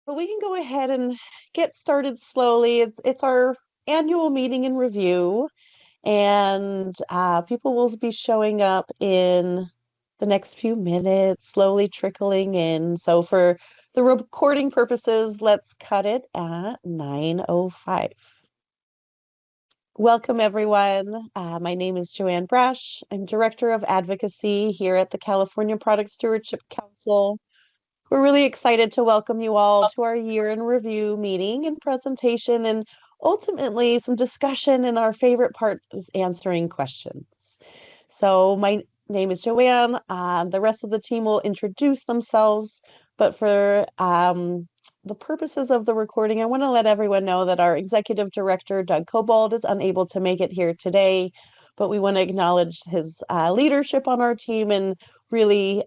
But we can go ahead and get started slowly. It's our annual meeting and review, and people will be showing up in the next few minutes, slowly trickling in. So for the recording purposes, let's cut it at 9:05. Welcome, everyone. My name is Joanne Brash. I'm Director of Advocacy here at the California Product Stewardship Council. We're really excited to welcome you all to our year in review meeting and presentation, and ultimately some discussion. And our favorite part is answering questions. So my name is Joanne. The rest of the team will introduce themselves, but for the purposes of the recording, I want to let everyone know that our Executive Director, Doug Cobalt, is unable to make it here today, but we want to acknowledge his leadership on our team and really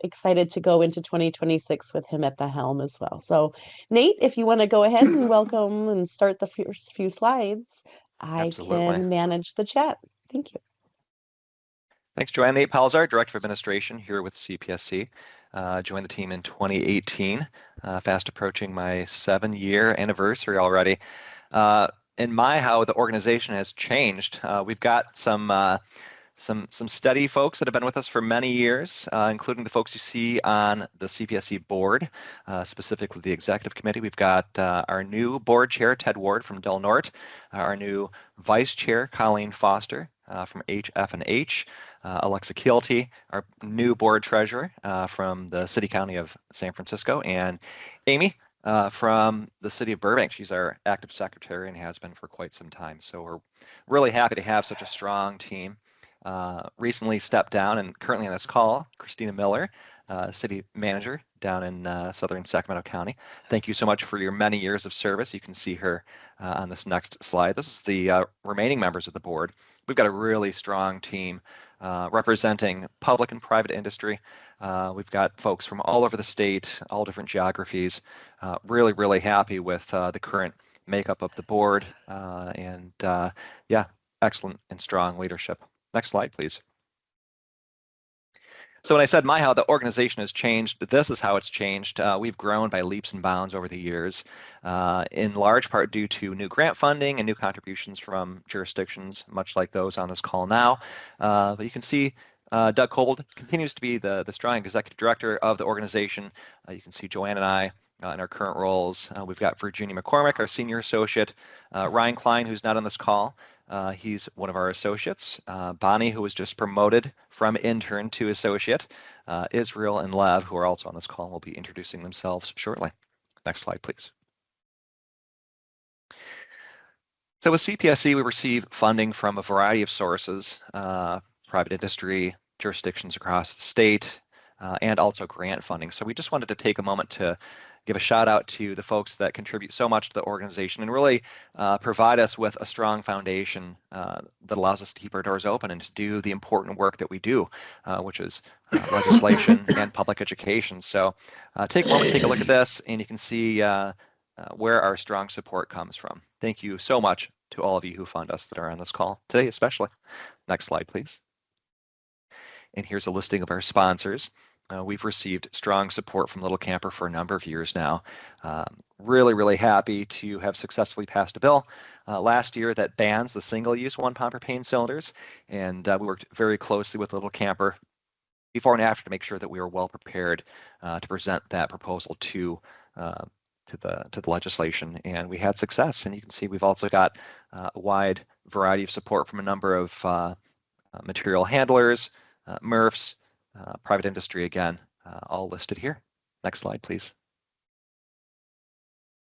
excited to go into 2026 with him at the helm as well. So Nate, if you want to go ahead and welcome and start the first few slides, I Absolutely. can manage the chat. Thank you. Thanks, Joanne. Nate Palzar, Director of Administration here with CPSC. Joined the team in 2018, fast approaching my 7-year anniversary already. In how the organization has changed, we've got some steady folks that have been with us for many years, including the folks you see on the CPSC board, specifically the executive committee. We've got our new board chair, Ted Ward from Del Norte, our new vice chair, Colleen Foster from HF&H, Alexa Keelty, our new board treasurer from the City County of San Francisco, and Amy from the city of Burbank. She's our active secretary and has been for quite some time. So we're really happy to have such a strong team. Recently stepped down and currently on this call, Christina Miller, city manager down in southern Sacramento County. Thank you so much for your many years of service. You can see her on this next slide. This is the remaining members of the board. We've got a really strong team representing public and private industry. We've got folks from all over the state, all different geographies. Really happy with the current makeup of the board and yeah, excellent and strong leadership. Next slide, please. So when I said how the organization has changed, this is how it's changed. We've grown by leaps and bounds over the years, in large part due to new grant funding and new contributions from jurisdictions, much like those on this call now. But you can see Doug Cobalt continues to be the strong executive director of the organization. You can see Joanne and I in our current roles. We've got Virginia McCormick, our senior associate, Ryan Klein, who's not on this call. He's one of our associates. Bonnie, who was just promoted from intern to associate. Israel and Lev, who are also on this call, will be introducing themselves shortly. Next slide, please. So with CPSC, we receive funding from a variety of sources, private industry, jurisdictions across the state, and also grant funding. So we just wanted to take a moment to give a shout out to the folks that contribute so much to the organization and really provide us with a strong foundation that allows us to keep our doors open and to do the important work that we do, which is legislation and public education. So take a moment, take a look at this, and you can see where our strong support comes from. Thank you so much to all of you who fund us that are on this call today, especially. Next slide, please. And here's a listing of our sponsors. We've received strong support from Little Camper for a number of years now. Really happy to have successfully passed a bill last year that bans the single-use 1-pound propane cylinders, and we worked very closely with Little Camper before and after to make sure that we were well prepared to present that proposal to the legislation, and we had success. And you can see we've also got a wide variety of support from a number of material handlers, MRFs, private industry again, all listed here. Next slide, please.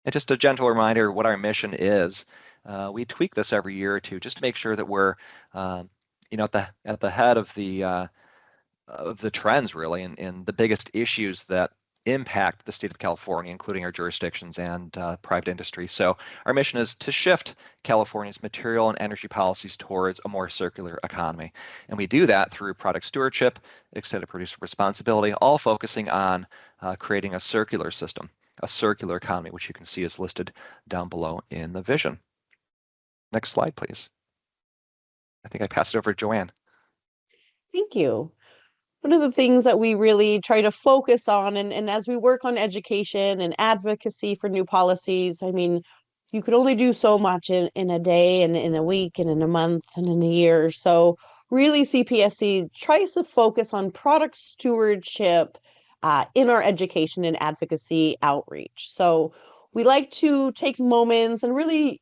And just a gentle reminder what our mission is. We tweak this every year or two just to make sure that we're at the head of the trends really, and the biggest issues that impact the state of California, including our jurisdictions and private industry. So our mission is to shift California's material and energy policies towards a more circular economy. And we do that through product stewardship, extended producer responsibility, all focusing on creating a circular system, a circular economy, which you can see is listed down below in the vision. Next slide, please. I think I passed it over to Joanne. Thank you. one of the things that we really try to focus on, and as we work on education and advocacy for new policies, I mean, you could only do so much in a day and in a week and in a month and in a year. So really CPSC tries to focus on product stewardship in our education and advocacy outreach. So we like to take moments and really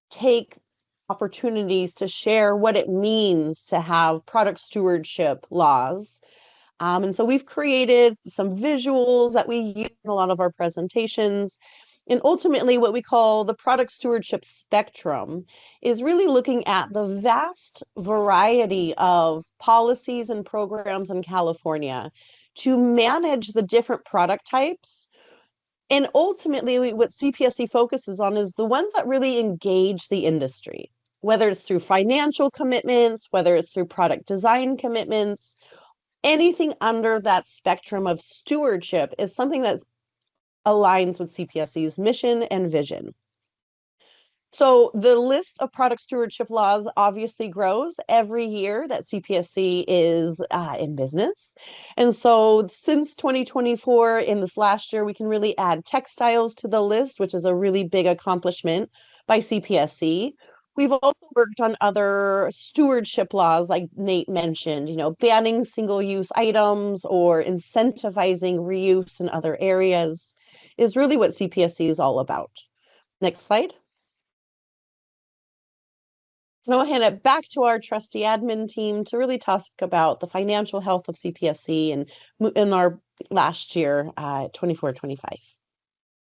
take opportunities to share what it means to have product stewardship laws. And so we've created some visuals that we use in a lot of our presentations. And ultimately, what we call the product stewardship spectrum is really looking at the vast variety of policies and programs in California to manage the different product types. And ultimately, what CPSC focuses on is the ones that really engage the industry, whether it's through financial commitments, whether it's through product design commitments. Anything under that spectrum of stewardship is something that aligns with CPSC's mission and vision. So the list of product stewardship laws obviously grows every year that CPSC is in business. And so since 2024, in this last year, we can really add textiles to the list, which is a really big accomplishment by CPSC. We've also worked on other stewardship laws, like Nate mentioned, banning single-use items or incentivizing reuse in other areas is really what CPSC is all about. Next slide. So now I'll hand it back to our trusty admin team to really talk about the financial health of CPSC and in our last year, 24-25.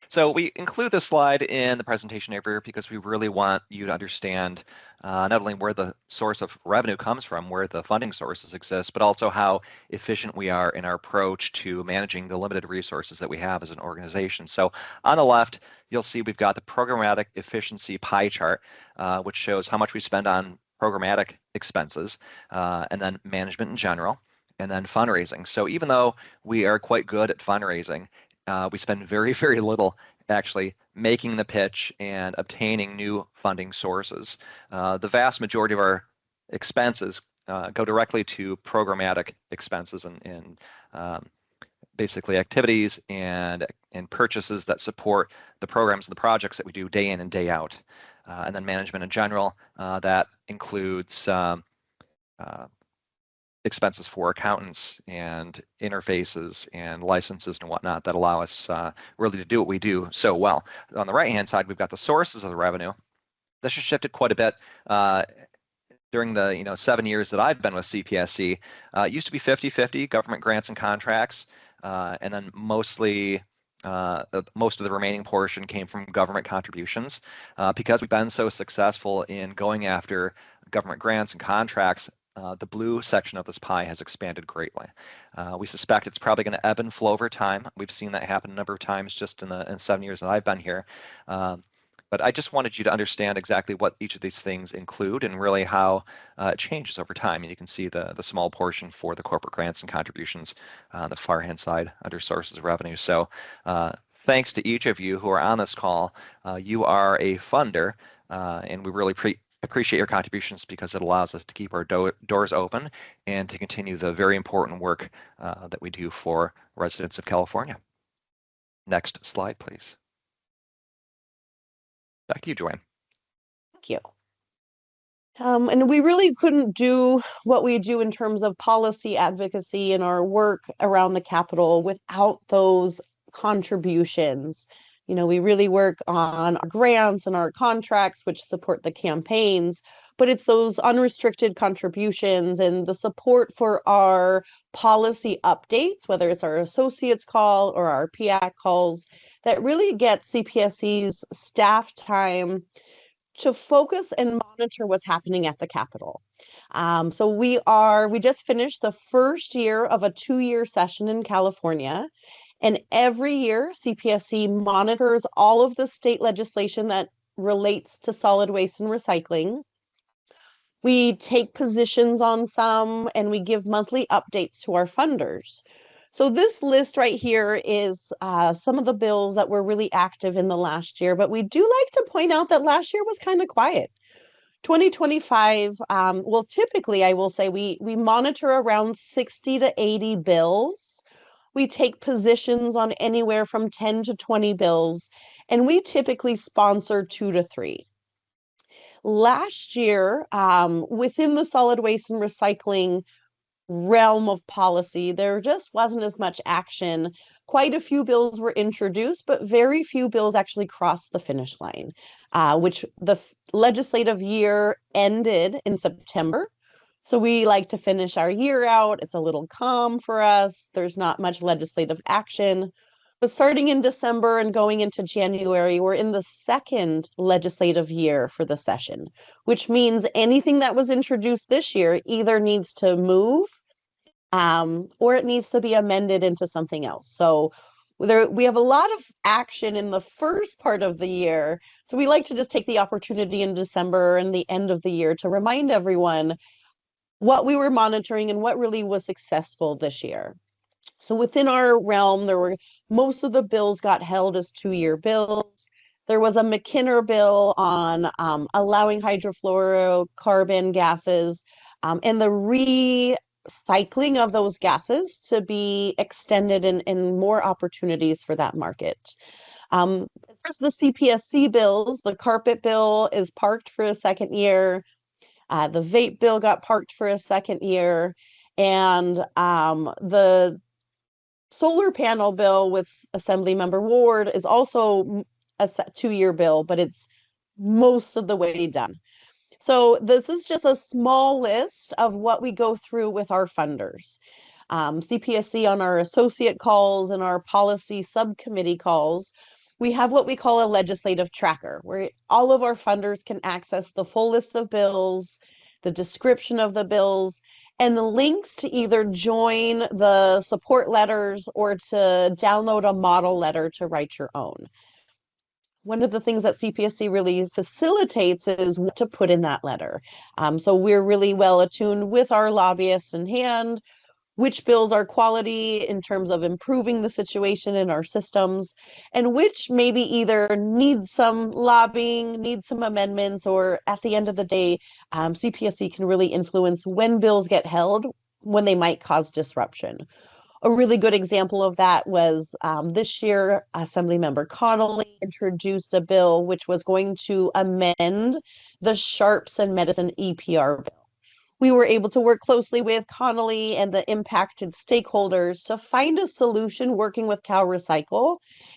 So we include this slide in the presentation every year because we really want you to understand not only where the source of revenue comes from, where the funding sources exist, but also how efficient we are in our approach to managing the limited resources that we have as an organization. So on the left, you'll see we've got the programmatic efficiency pie chart, which shows how much we spend on programmatic expenses, and then management in general, and then fundraising. So even though we are quite good at fundraising, we spend very, very little actually making the pitch and obtaining new funding sources. The vast majority of our expenses go directly to programmatic expenses and basically activities and purchases that support the programs and the projects that we do day in and day out. And then management in general, that includes expenses for accountants and interfaces and licenses and whatnot that allow us really to do what we do so well. On the right-hand side, we've got the sources of the revenue. This has shifted quite a bit during the 7 years that I've been with CPSC. It used to be 50-50 government grants and contracts, and then most of the remaining portion came from government contributions. Because we've been so successful in going after government grants and contracts, the blue section of this pie has expanded greatly. We suspect it's probably going to ebb and flow over time. We've seen that happen a number of times just in 7 years that I've been here. But I just wanted you to understand exactly what each of these things include and really how it changes over time. And you can see the small portion for the corporate grants and contributions on the far hand side under sources of revenue. So thanks to each of you who are on this call. You are a funder, and we really appreciate your contributions because it allows us to keep our doors open and to continue the very important work that we do for residents of California. Next slide, please. Back to you, Joanne. Thank you. And we really couldn't do what we do in terms of policy advocacy and our work around the Capitol without those contributions. We really work on our grants and our contracts, which support the campaigns, but it's those unrestricted contributions and the support for our policy updates, whether it's our associates call or our PAC calls, that really get CPSC's staff time to focus and monitor what's happening at the Capitol. So we just finished the first year of a 2-year session in California. And every year, CPSC monitors all of the state legislation that relates to solid waste and recycling. We take positions on some, and we give monthly updates to our funders. So this list right here is some of the bills that were really active in the last year, but we do like to point out that last year was kind of quiet. 2025, well, typically I will say we monitor around 60 to 80 bills. We take positions on anywhere from 10 to 20 bills, and we typically sponsor 2 to 3. Last year, within the solid waste and recycling realm of policy, there just wasn't as much action. Quite a few bills were introduced, but very few bills actually crossed the finish line, which the legislative year ended in September. So we like to finish our year out. It's a little calm for us. There's not much legislative action. But starting in December and going into January, we're in the second legislative year for the session, which means anything that was introduced this year either needs to move or it needs to be amended into something else. So we have a lot of action in the first part of the year. So we like to just take the opportunity in December and the end of the year to remind everyone what we were monitoring and what really was successful this year. So within our realm, most of the bills got held as 2-year bills. There was a McKinnon bill on allowing hydrofluorocarbon gases and the recycling of those gases to be extended and more opportunities for that market. As far as the CPSC bills, the carpet bill is parked for a second year. The vape bill got parked for a second year. And the solar panel bill with Assemblymember Ward is also a 2-year bill, but it's most of the way done. So this is just a small list of what we go through with our funders. CPSC on our associate calls and our policy subcommittee calls, we have what we call a legislative tracker, where all of our funders can access the full list of bills, the description of the bills, and the links to either join the support letters or to download a model letter to write your own. One of the things that CPSC really facilitates is what to put in that letter. So we're really well attuned with our lobbyists in hand, which bills are quality in terms of improving the situation in our systems, and which maybe either need some lobbying, need some amendments, or at the end of the day, CPSC can really influence when bills get held, when they might cause disruption. A really good example of that was this year, Assemblymember Connolly introduced a bill which was going to amend the Sharps and Medicine EPR bill. We were able to work closely with Connolly and the impacted stakeholders to find a solution working with Cal Recycle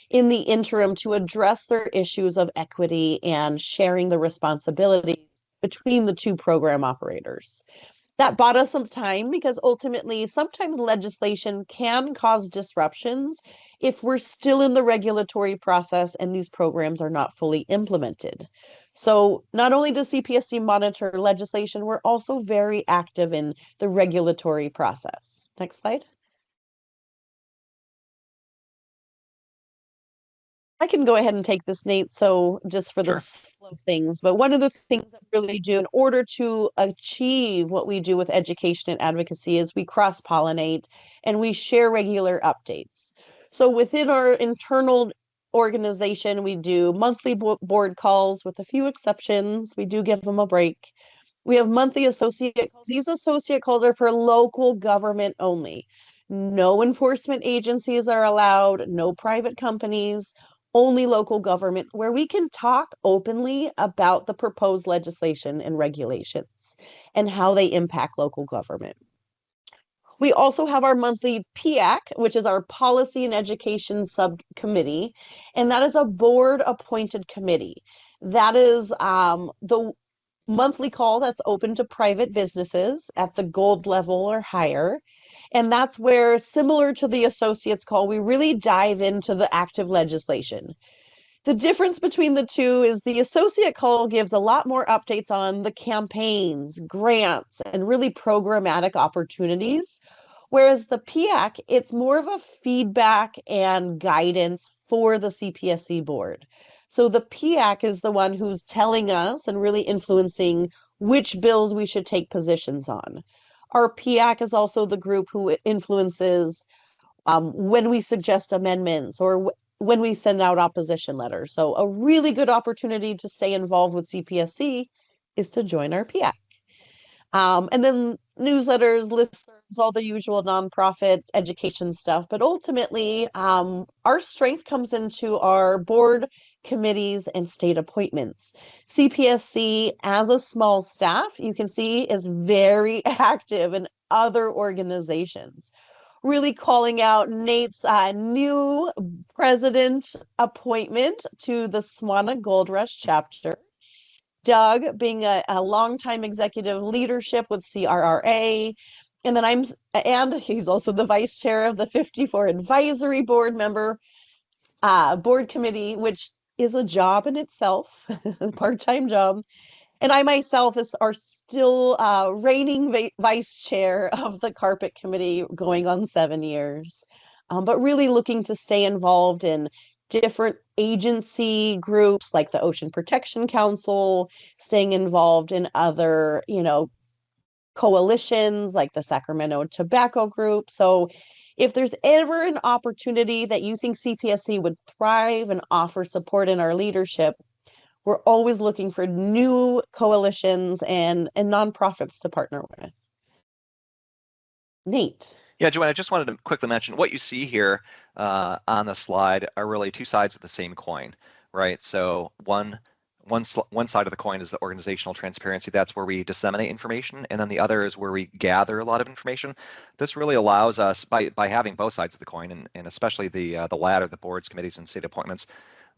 in the interim to address their issues of equity and sharing the responsibility between the two program operators. That bought us some time because ultimately sometimes legislation can cause disruptions if we're still in the regulatory process and these programs are not fully implemented. So not only does CPSC monitor legislation, we're also very active in the regulatory process. Next slide. I can go ahead and take this, Nate, so just for the Sure. flow of things. But one of the things that we really do in order to achieve what we do with education and advocacy is we cross-pollinate and we share regular updates. So within our internal organization, we do monthly board calls with a few exceptions. We do give them a break. We have monthly associate calls. These associate calls are for local government only. No enforcement agencies are allowed, no private companies, only local government, where we can talk openly about the proposed legislation and regulations and how they impact local government. We also have our monthly PAC, which is our Policy and Education Subcommittee, and that is a board-appointed committee. That is the monthly call that's open to private businesses at the gold level or higher. And that's where, similar to the associates call, we really dive into the active legislation. The difference between the two is the associate call gives a lot more updates on the campaigns, grants, and really programmatic opportunities. Whereas the PIAC, it's more of a feedback and guidance for the CPSC board. So the PIAC is the one who's telling us and really influencing which bills we should take positions on. Our PIAC is also the group who influences when we suggest amendments or when we send out opposition letters. So a really good opportunity to stay involved with CPSC is to join our PIAC. And then newsletters, listservs, all the usual nonprofit education stuff. But ultimately, our strength comes into our board committees and state appointments. CPSC, as a small staff, you can see is very active in other organizations. Really calling out Nate's new president appointment to the Swana Gold Rush chapter. Doug being a longtime executive leadership with CRRA. And he's also the vice chair of the 54 advisory board member, board committee, which is a job in itself, part-time job. And I myself are still reigning vice chair of the carpet committee going on 7 years. But really looking to stay involved in different agency groups like the Ocean Protection Council, staying involved in other, coalitions like the Sacramento Tobacco Group. So if there's ever an opportunity that you think CPSC would thrive and offer support in our leadership, we're always looking for new coalitions and nonprofits to partner with. Nate. Yeah, Joanne, I just wanted to quickly mention what you see here on the slide are really two sides of the same coin, right? So one side of the coin is the organizational transparency. That's where we disseminate information, and then the other is where we gather a lot of information. This really allows us, by having both sides of the coin, and especially the latter, the boards, committees, and state appointments,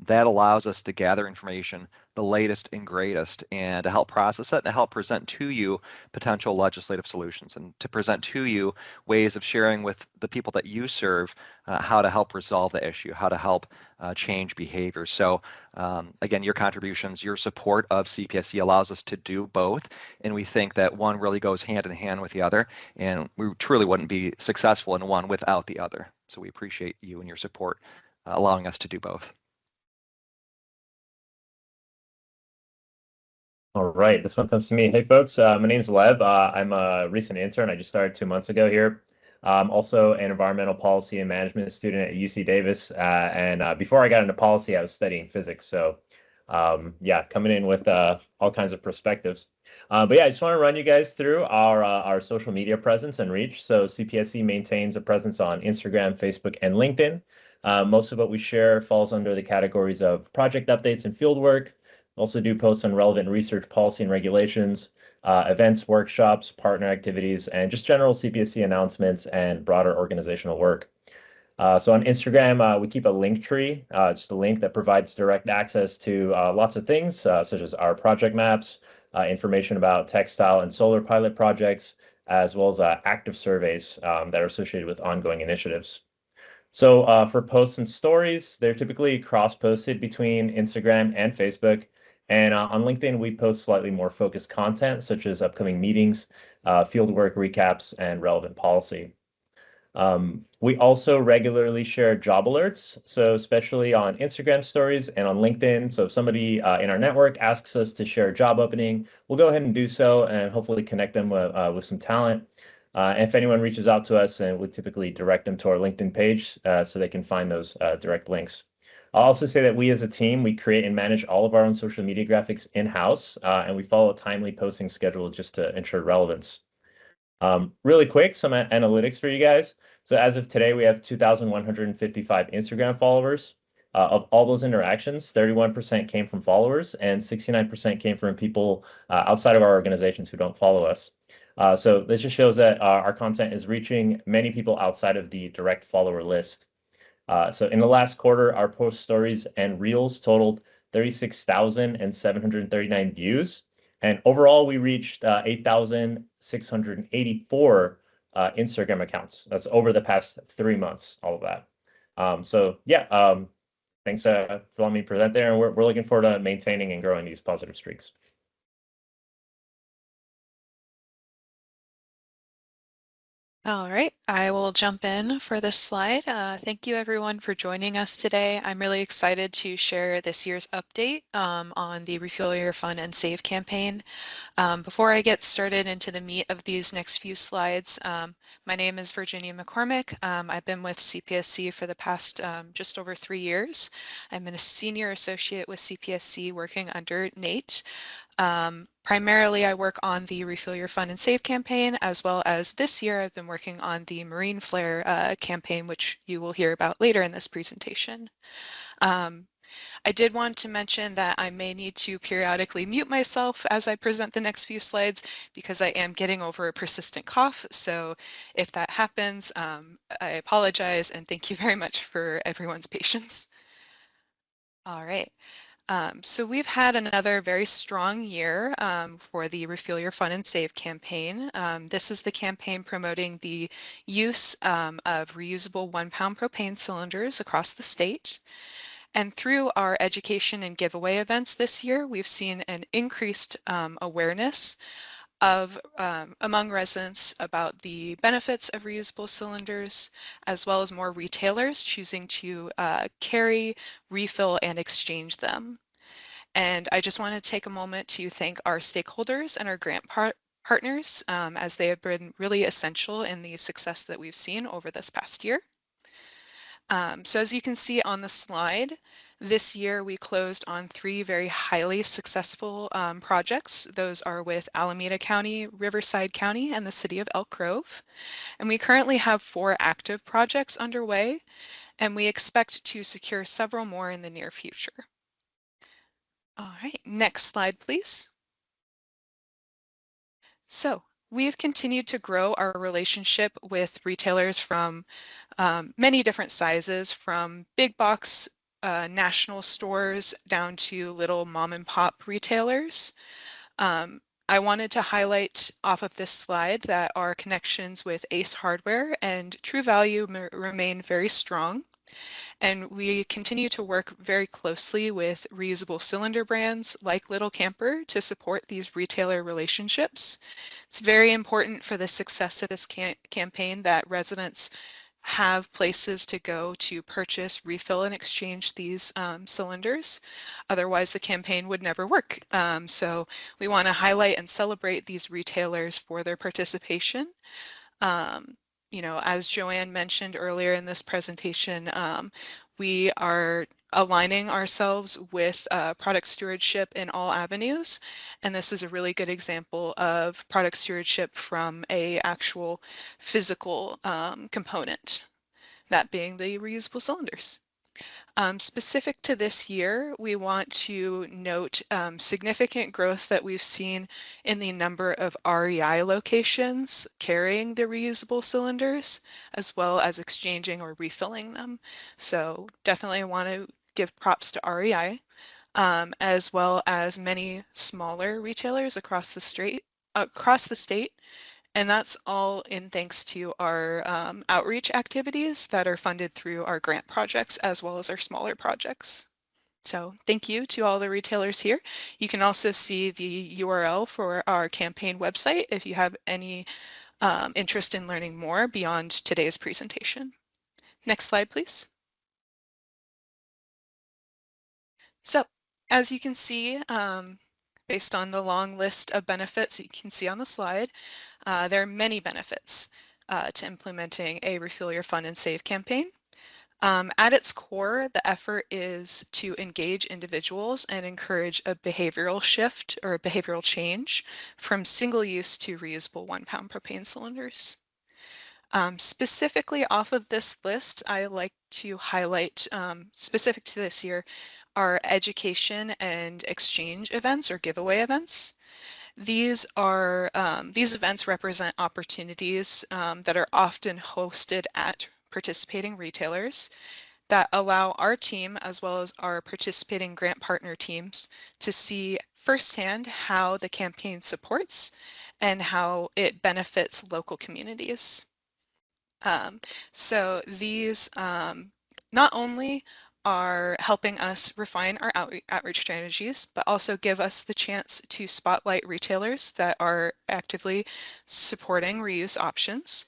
that allows us to gather information, the latest and greatest, and to help process it and to help present to you potential legislative solutions and to present to you ways of sharing with the people that you serve how to help resolve the issue, how to help change behavior. So again, your contributions, your support of CPSC allows us to do both, and we think that one really goes hand in hand with the other, and we truly wouldn't be successful in one without the other. So we appreciate you and your support allowing us to do both. All right, this one comes to me. Hey, folks, my name's Lev. I'm a recent intern. I just started 2 months ago here. I'm also an environmental policy and management student at UC Davis. And before I got into policy, I was studying physics. So yeah, coming in with all kinds of perspectives. But yeah, I just want to run you guys through our social media presence and reach. So CPSC maintains a presence on Instagram, Facebook, and LinkedIn. Most of what we share falls under the categories of project updates and fieldwork. Also do posts on relevant research, policy, and regulations, events, workshops, partner activities, and just general CPSC announcements and broader organizational work. So on Instagram, we keep a link tree, just a link that provides direct access to lots of things, such as our project maps, information about textile and solar pilot projects, as well as active surveys that are associated with ongoing initiatives. So for posts and stories, they're typically cross-posted between Instagram and Facebook. And on LinkedIn, we post slightly more focused content, such as upcoming meetings, fieldwork recaps, and relevant policy. We also regularly share job alerts, so especially on Instagram stories and on LinkedIn. So if somebody in our network asks us to share a job opening, we'll go ahead and do so and hopefully connect them with some talent. And if anyone reaches out to us, and we typically direct them to our LinkedIn page so they can find those direct links. I'll also say that we as a team, we create and manage all of our own social media graphics in-house, and we follow a timely posting schedule just to ensure relevance. Really quick, some analytics for you guys. So as of today, we have 2,155 Instagram followers. Of all those interactions, 31% came from followers and 69% came from people outside of our organizations who don't follow us. So this just shows that our content is reaching many people outside of the direct follower list. So in the last quarter, our post stories and reels totaled 36,739 views. And overall, we reached 8,684 Instagram accounts. That's over the past 3 months, all of that. So yeah, thanks for letting me present there. And we're looking forward to maintaining and growing these positive streaks. All right, I will jump in for this slide. Thank you everyone for joining us today. I'm really excited to share this year's update on the Refuel Your Fun and Save campaign. Before I get started into the meat of these next few slides, my name is Virginia McCormick. I've been with CPSC for the past just over 3 years. I'm a senior associate with CPSC working under Nate. Primarily, I work on the Refill Your Fun and Save campaign, as well as this year I've been working on the Marine Flare campaign, which you will hear about later in this presentation. I did want to mention that I may need to periodically mute myself as I present the next few slides because I am getting over a persistent cough. So if that happens, I apologize and thank you very much for everyone's patience. All right. So we've had another very strong year for the Refuel Your Fun and Save campaign. This is the campaign promoting the use of reusable 1-pound propane cylinders across the state. And through our education and giveaway events this year, we've seen an increased awareness of among residents about the benefits of reusable cylinders, as well as more retailers choosing to carry, refill, and exchange them. And I just want to take a moment to thank our stakeholders and our grant partners as they have been really essential in the success that we've seen over this past year. So as you can see on the slide, this year we closed on 3 very highly successful projects. Those are with Alameda County, Riverside County, and the city of Elk Grove. And we currently have 4 active projects underway, and we expect to secure several more in the near future. All right, next slide, please. So we've continued to grow our relationship with retailers from many different sizes, from big box national stores down to little mom and pop retailers. I wanted to highlight off of this slide that our connections with Ace Hardware and True Value remain very strong. And we continue to work very closely with reusable cylinder brands like Little Camper to support these retailer relationships. It's very important for the success of this campaign that residents have places to go to purchase, refill, and exchange these cylinders. Otherwise, the campaign would never work. So we want to highlight and celebrate these retailers for their participation. You know, as Joanne mentioned earlier in this presentation, we are aligning ourselves with product stewardship in all avenues. And this is a really good example of product stewardship from an actual physical component, that being the reusable cylinders. Specific to this year, we want to note significant growth that we've seen in the number of REI locations carrying the reusable cylinders, as well as exchanging or refilling them. So definitely want to give props to REI, as well as many smaller retailers across the state. And that's all in thanks to our outreach activities that are funded through our grant projects as well as our smaller projects. So thank you to all the retailers here. You can also see the URL for our campaign website if you have any interest in learning more beyond today's presentation. Next slide, please. So as you can see, based on the long list of benefits you can see on the slide, there are many benefits to implementing a Refuel Your Fun and Save campaign. At its core, the effort is to engage individuals and encourage a behavioral shift or a behavioral change from single-use to reusable 1-pound propane cylinders. Specifically off of this list, I like to highlight, specific to this year, our education and exchange events or giveaway events. These events represent opportunities that are often hosted at participating retailers that allow our team as well as our participating grant partner teams to see firsthand how the campaign supports and how it benefits local communities. So these not only are helping us refine our outreach strategies, but also give us the chance to spotlight retailers that are actively supporting reuse options.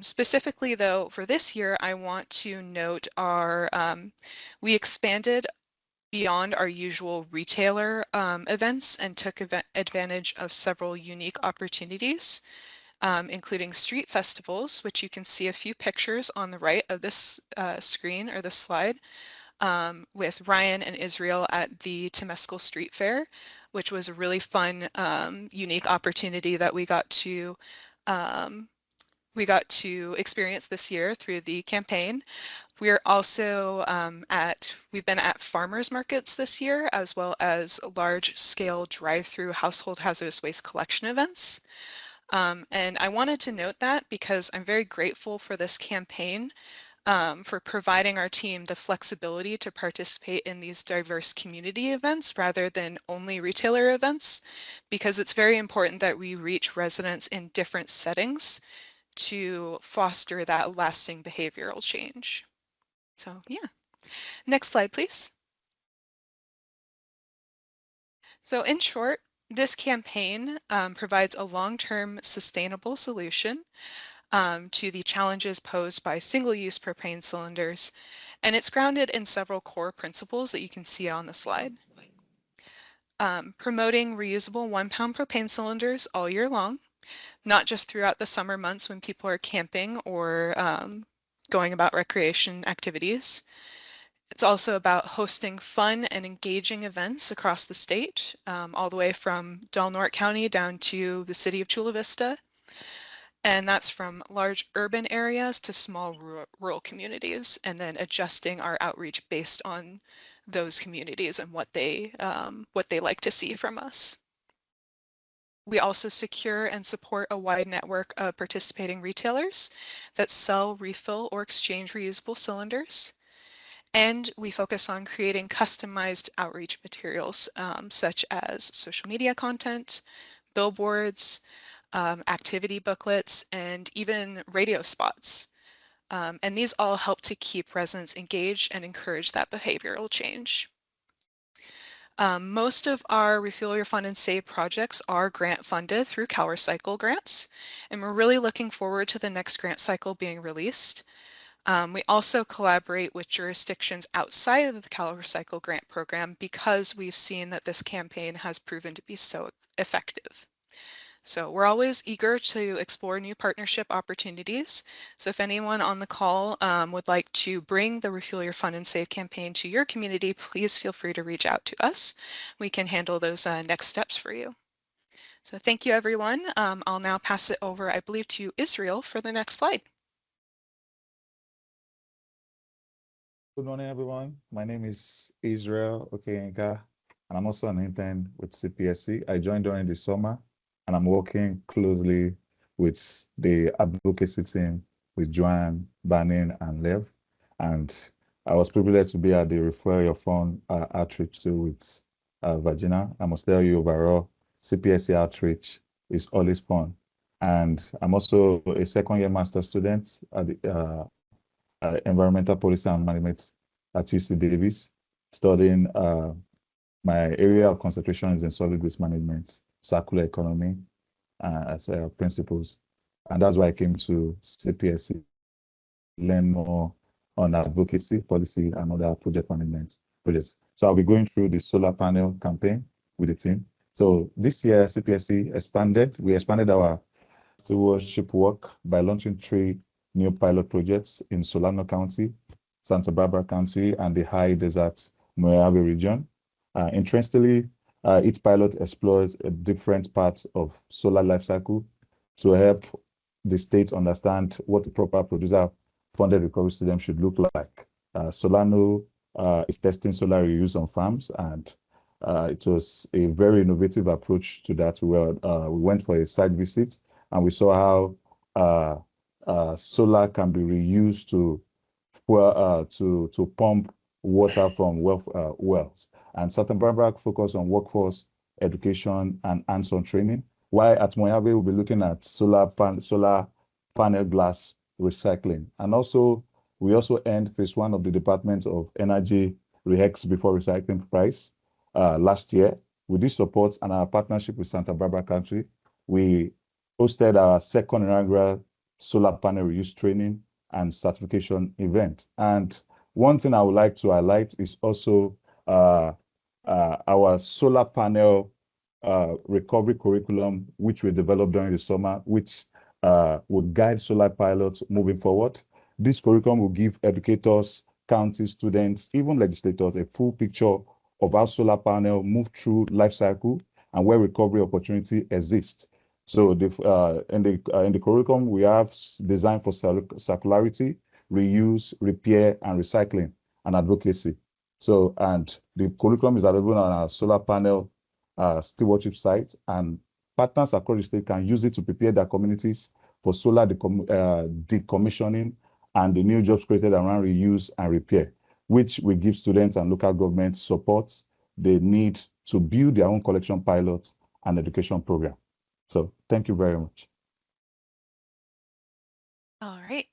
Specifically though, for this year, I want to note we expanded beyond our usual retailer events and took advantage of several unique opportunities. Including street festivals, which you can see a few pictures on the right of this screen or this slide, with Ryan and Israel at the Temescal Street Fair. which was a really fun, unique opportunity that we got to experience this year through the campaign. We're also we've been at farmers markets this year, as well as large-scale drive-through household hazardous waste collection events. And I wanted to note that because I'm very grateful for this campaign, for providing our team the flexibility to participate in these diverse community events rather than only retailer events, because it's very important that we reach residents in different settings to foster that lasting behavioral change. So yeah, next slide, please. So in short, this campaign provides a long-term sustainable solution to the challenges posed by single-use propane cylinders, and it's grounded in several core principles that you can see on the slide. Promoting reusable 1-pound propane cylinders all year long, not just throughout the summer months when people are camping or going about recreation activities. It's also about hosting fun and engaging events across the state, all the way from Del Norte County down to the city of Chula Vista. And that's from large urban areas to small rural communities, and then adjusting our outreach based on those communities and what they like to see from us. We also secure and support a wide network of participating retailers that sell, refill, or exchange reusable cylinders. And we focus on creating customized outreach materials, such as social media content, billboards, activity booklets, and even radio spots. And these all help to keep residents engaged and encourage that behavioral change. Most of our Refuel Your Fund and Save projects are grant funded through CalRecycle grants, and we're really looking forward to the next grant cycle being released. We also collaborate with jurisdictions outside of the CalRecycle grant program because we've seen that this campaign has proven to be so effective. So we're always eager to explore new partnership opportunities. So if anyone on the call would like to bring the Refuel Your Fund and Save campaign to your community, please feel free to reach out to us. We can handle those next steps for you. So thank you, everyone. I'll now pass it over, I believe, to Israel for the next slide. Good morning, everyone. My name is Israel Okeyenka, and I'm also an intern with CPSC. I joined during the summer, and I'm working closely with the advocacy team with Joanne, Banin, and Lev. And I was privileged to be at the Refer Your Fund outreach too with Virginia. I must tell you, overall, CPSC outreach is always fun. And I'm also a second-year master student at the environmental policy and management at UC Davis, studying my area of concentration is in solid waste management, circular economy as principles. And that's why I came to CPSC, learn more on advocacy, policy, and other project management projects. So I'll be going through the solar panel campaign with the team. So this year, CPSC expanded. We expanded our stewardship work by launching 3 new pilot projects in Solano County, Santa Barbara County, and the high desert Mojave region. Interestingly, each pilot explores different parts of solar life cycle to help the state understand what the proper producer-funded recovery system should look like. Solano is testing solar reuse on farms, and it was a very innovative approach to that. We went for a site visit, and we saw how solar can be reused to pump water from wells. And Santa Barbara focus on workforce education and hands-on training, while at Mojave we'll be looking at solar panel glass recycling. And also we also end phase 1 of the Department of Energy REHEX before recycling price last year. With this support and our partnership with Santa Barbara County, we hosted our second inaugural solar panel reuse training and certification event. And one thing I would like to highlight is also our solar panel recovery curriculum, which we developed during the summer, which would guide solar pilots moving forward. This curriculum will give educators, county students, even legislators a full picture of how solar panel move through life cycle and where recovery opportunity exists. So in the curriculum, we have design for circularity, reuse, repair, and recycling, and advocacy. So, and the curriculum is available on our solar panel stewardship site, and partners across the state can use it to prepare their communities for solar decommissioning and the new jobs created around reuse and repair, which will give students and local governments support they need to build their own collection pilots and education program. So thank you very much. All right.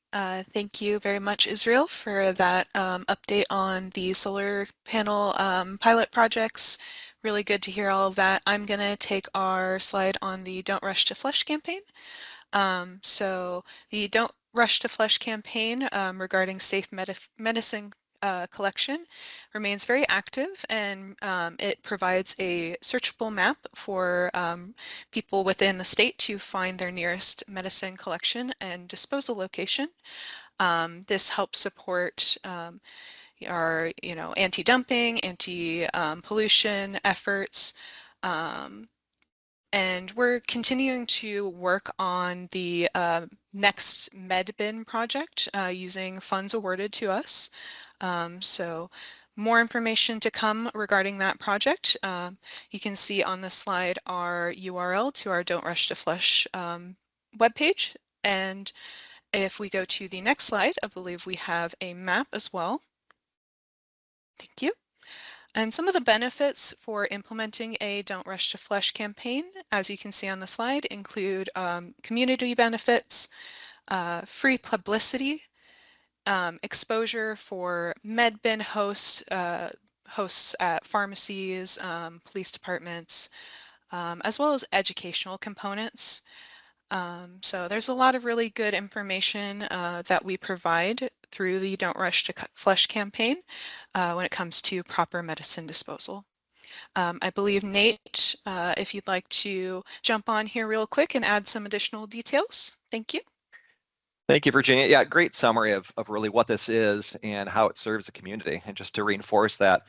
Thank you very much, Israel, for that update on the solar panel pilot projects. Really good to hear all of that. I'm going to take our slide on the Don't Rush to Flush campaign. So the Don't Rush to Flush campaign regarding safe medicine collection remains very active, and it provides a searchable map for people within the state to find their nearest medicine collection and disposal location. This helps support our anti-dumping, anti-pollution efforts. And we're continuing to work on the next MedBin project using funds awarded to us. So more information to come regarding that project. You can see on the slide our URL to our Don't Rush to Flush webpage. And if we go to the next slide, I believe we have a map as well. Thank you. And some of the benefits for implementing a Don't Rush to Flush campaign, as you can see on the slide, include community benefits, free publicity, exposure for MedBin hosts, hosts at pharmacies, police departments, as well as educational components. So there's a lot of really good information that we provide through the Don't Rush to Flush campaign when it comes to proper medicine disposal. I believe, Nate, if you'd like to jump on here real quick and add some additional details. Thank you. Thank you, Virginia. Yeah, great summary of really what this is and how it serves the community. And just to reinforce that,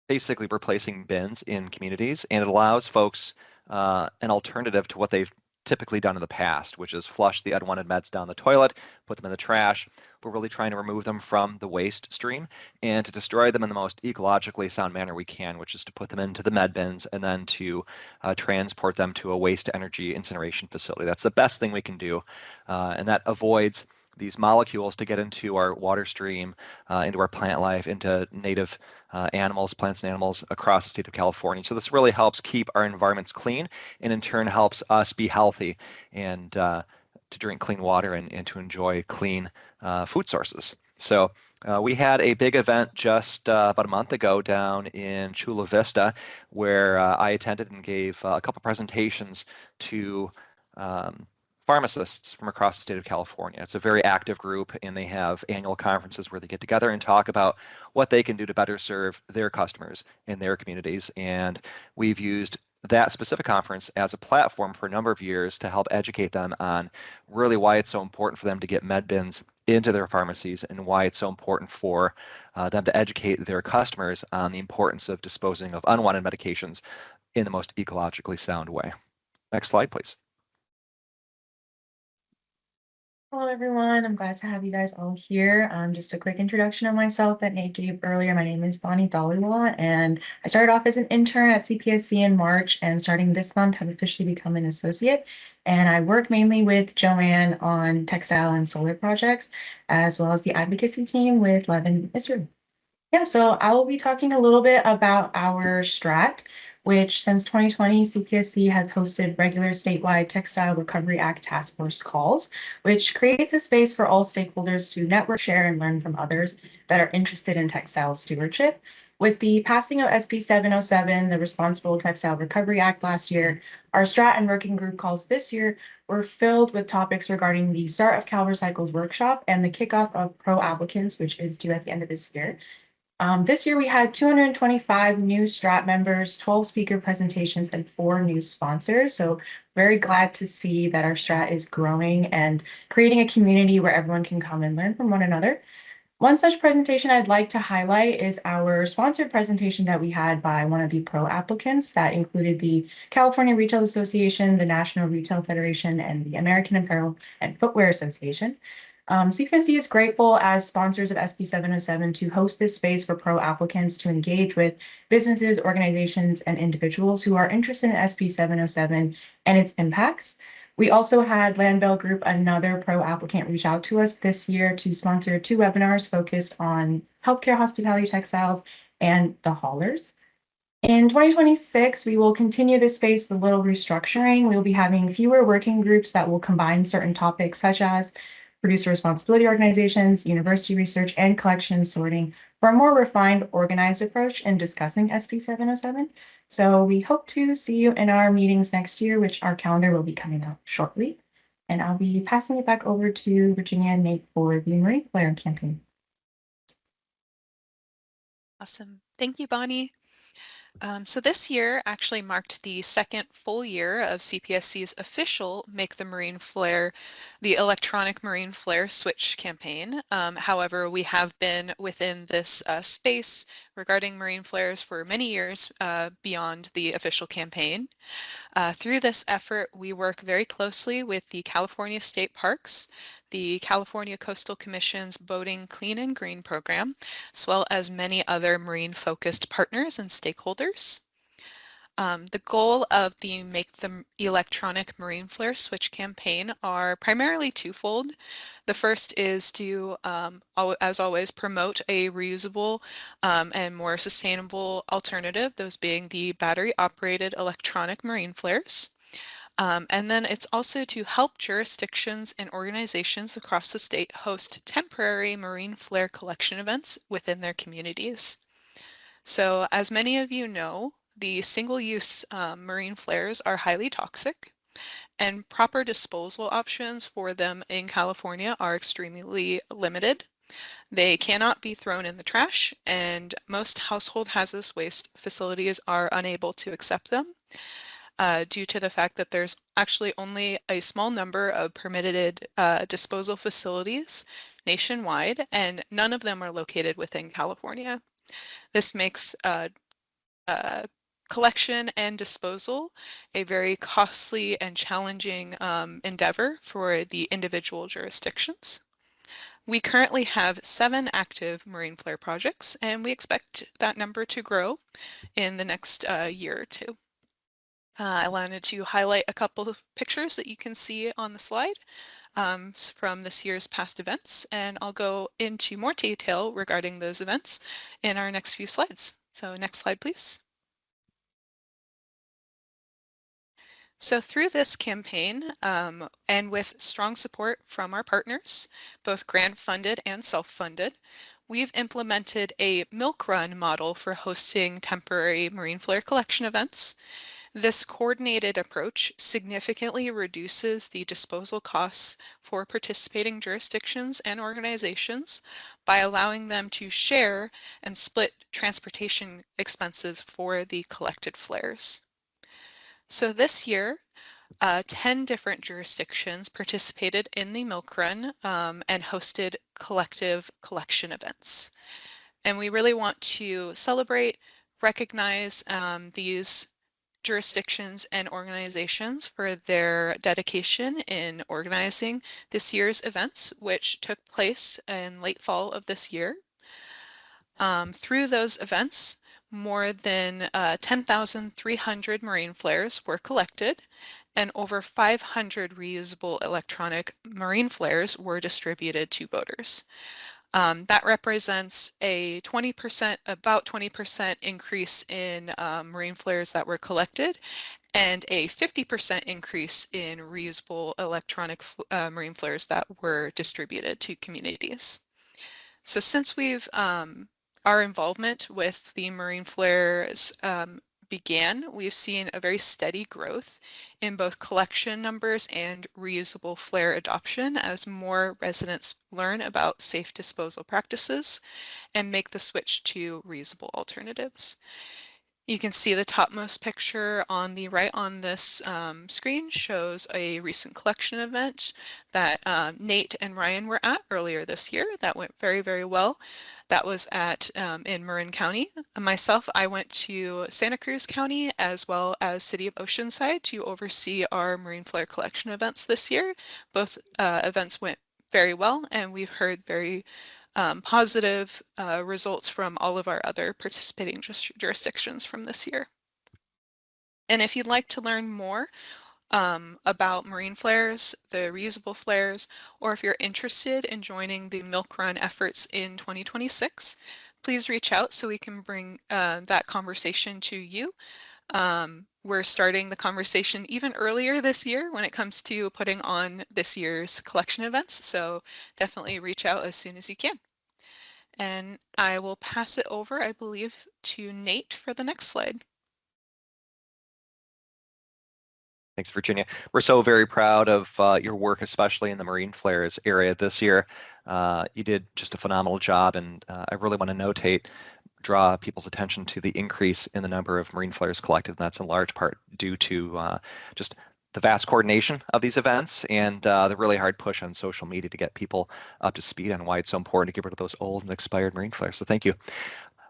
basically replacing bins in communities, and it allows folks an alternative to what they've typically done in the past, which is flush the unwanted meds down the toilet, put them in the trash. We're really trying to remove them from the waste stream and to destroy them in the most ecologically sound manner we can, which is to put them into the med bins and then to transport them to a waste energy incineration facility. That's the best thing we can do, and that avoids these molecules to get into our water stream, into our plant life, into native animals, plants and animals across the state of California. So this really helps keep our environments clean, and in turn helps us be healthy and to drink clean water and to enjoy clean food sources. So we had a big event just about a month ago down in Chula Vista, where I attended and gave a couple presentations to pharmacists from across the state of California. It's a very active group, and they have annual conferences where they get together and talk about what they can do to better serve their customers in their communities. And we've used that specific conference as a platform for a number of years to help educate them on really why it's so important for them to get med bins into their pharmacies, and why it's so important for them to educate their customers on the importance of disposing of unwanted medications in the most ecologically sound way. Next slide, please. Hello, everyone. I'm glad to have you guys all here. Just a quick introduction of myself that Nate gave earlier. My name is Bonnie Dhaliwal, and I started off as an intern at CPSC in March, and starting this month have officially become an associate. And I work mainly with Joanne on textile and solar projects, as well as the advocacy team with Lev and Israel. Yeah, so I will be talking a little bit about our strat, which since 2020, CPSC has hosted regular statewide Textile Recovery Act task force calls, which creates a space for all stakeholders to network, share, and learn from others that are interested in textile stewardship. With the passing of SB 707, the Responsible Textile Recovery Act last year, our strat and working group calls this year were filled with topics regarding the start of Cal Recycle's workshop and the kickoff of Pro Applicants, which is due at the end of this year. This year we had 225 new strat members, 12 speaker presentations, and 4 new sponsors. So very glad to see that our strat is growing and creating a community where everyone can come and learn from one another. One such presentation I'd like to highlight is our sponsored presentation that we had by one of the pro applicants that included the California Retail Association, the National Retail Federation, and the American Apparel and Footwear Association. CPSC is grateful as sponsors of SB 707 to host this space for pro applicants to engage with businesses, organizations, and individuals who are interested in SB 707 and its impacts. We also had Landbell Group, another pro applicant, reach out to us this year to sponsor 2 webinars focused on healthcare, hospitality, textiles, and the haulers. In 2026, we will continue this space with a little restructuring. We'll be having fewer working groups that will combine certain topics such as producer responsibility organizations, university research, and collection sorting for a more refined, organized approach in discussing SB 707. So we hope to see you in our meetings next year, which our calendar will be coming out shortly. And I'll be passing it back over to Virginia and Nate for the Marine Flare campaign. Awesome. Thank you, Bonnie. So this year actually marked the second full year of CPSC's official Make the Marine Flare, the electronic Marine Flare switch campaign. However, we have been within this space regarding marine flares for many years beyond the official campaign. Through this effort, we work very closely with the California State Parks, the California Coastal Commission's Boating Clean and Green program, as well as many other marine-focused partners and stakeholders. The goal of the Make the Electronic Marine Flare Switch campaign are primarily twofold. The first is to, as always, promote a reusable and more sustainable alternative, those being the battery-operated electronic marine flares. And then it's also to help jurisdictions and organizations across the state host temporary marine flare collection events within their communities. So as many of you know, the single-use marine flares are highly toxic, and proper disposal options for them in California are extremely limited. They cannot be thrown in the trash, and most household hazardous waste facilities are unable to accept them due to the fact that there's actually only a small number of permitted disposal facilities nationwide, and none of them are located within California. This makes collection and disposal a very costly and challenging endeavor for the individual jurisdictions. We currently have 7 active marine flare projects, and we expect that number to grow in the next year or two. I wanted to highlight a couple of pictures that you can see on the slide from this year's past events, and I'll go into more detail regarding those events in our next few slides. So next slide, please. So through this campaign, and with strong support from our partners, both grant funded and self-funded, we've implemented a milk run model for hosting temporary marine flare collection events. This coordinated approach significantly reduces the disposal costs for participating jurisdictions and organizations by allowing them to share and split transportation expenses for the collected flares. So this year, 10 different jurisdictions participated in the milk run and hosted collective collection events. And we really want to celebrate, recognize these jurisdictions and organizations for their dedication in organizing this year's events, which took place in late fall of this year. Through those events, more than 10,300 marine flares were collected, and over 500 reusable electronic marine flares were distributed to boaters. That represents a about 20% increase in marine flares that were collected, and a 50% increase in reusable electronic marine flares that were distributed to communities. So since we've our involvement with the marine flares began, we've seen a very steady growth in both collection numbers and reusable flare adoption as more residents learn about safe disposal practices and make the switch to reusable alternatives. You can see the topmost picture on the right on this screen shows a recent collection event that Nate and Ryan were at earlier this year. That went very, very well. That was at in Marin County. Myself, I went to Santa Cruz County as well as City of Oceanside to oversee our marine flare collection events this year. Both events went very well, and we've heard very positive results from all of our other participating jurisdictions from this year. And if you'd like to learn more about marine flares, the reusable flares, or if you're interested in joining the milk run efforts in 2026, please reach out so we can bring that conversation to you. We're starting the conversation even earlier this year when it comes to putting on this year's collection events. So definitely reach out as soon as you can. And I will pass it over, I believe, to Nate for the next slide. Thanks, Virginia. We're so very proud of your work, especially in the marine flares area this year. You did just a phenomenal job, and I really want to draw people's attention to the increase in the number of marine flares collected, and that's in large part due to just the vast coordination of these events and the really hard push on social media to get people up to speed on why it's so important to get rid of those old and expired marine flares. So thank you.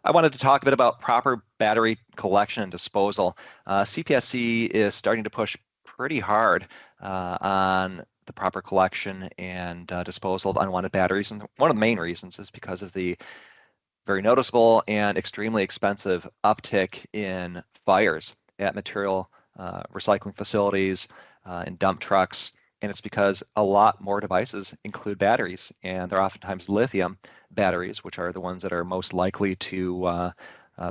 I wanted to talk a bit about proper battery collection and disposal. CPSC is starting to push pretty hard on the proper collection and disposal of unwanted batteries. And one of the main reasons is because of the very noticeable and extremely expensive uptick in fires at material recycling facilities and dump trucks. And it's because a lot more devices include batteries, and they're oftentimes lithium batteries, which are the ones that are most likely to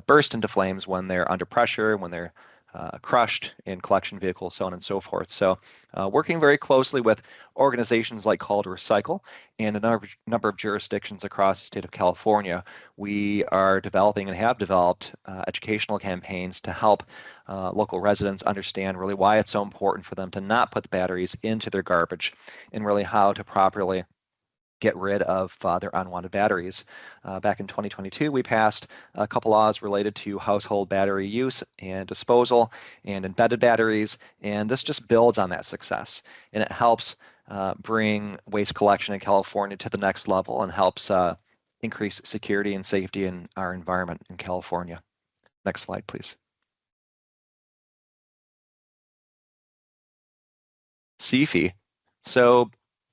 burst into flames when they're under pressure, when they're crushed in collection vehicles, so on and so forth. So working very closely with organizations like Call to Recycle and a number of jurisdictions across the state of California, we are developing and have developed educational campaigns to help local residents understand really why it's so important for them to not put the batteries into their garbage and really how to properly get rid of their unwanted batteries. Back in 2022, we passed a couple laws related to household battery use and disposal and embedded batteries, and this just builds on that success, and it helps bring waste collection in California to the next level and helps increase security and safety in our environment in California. Next slide, please. CFE. So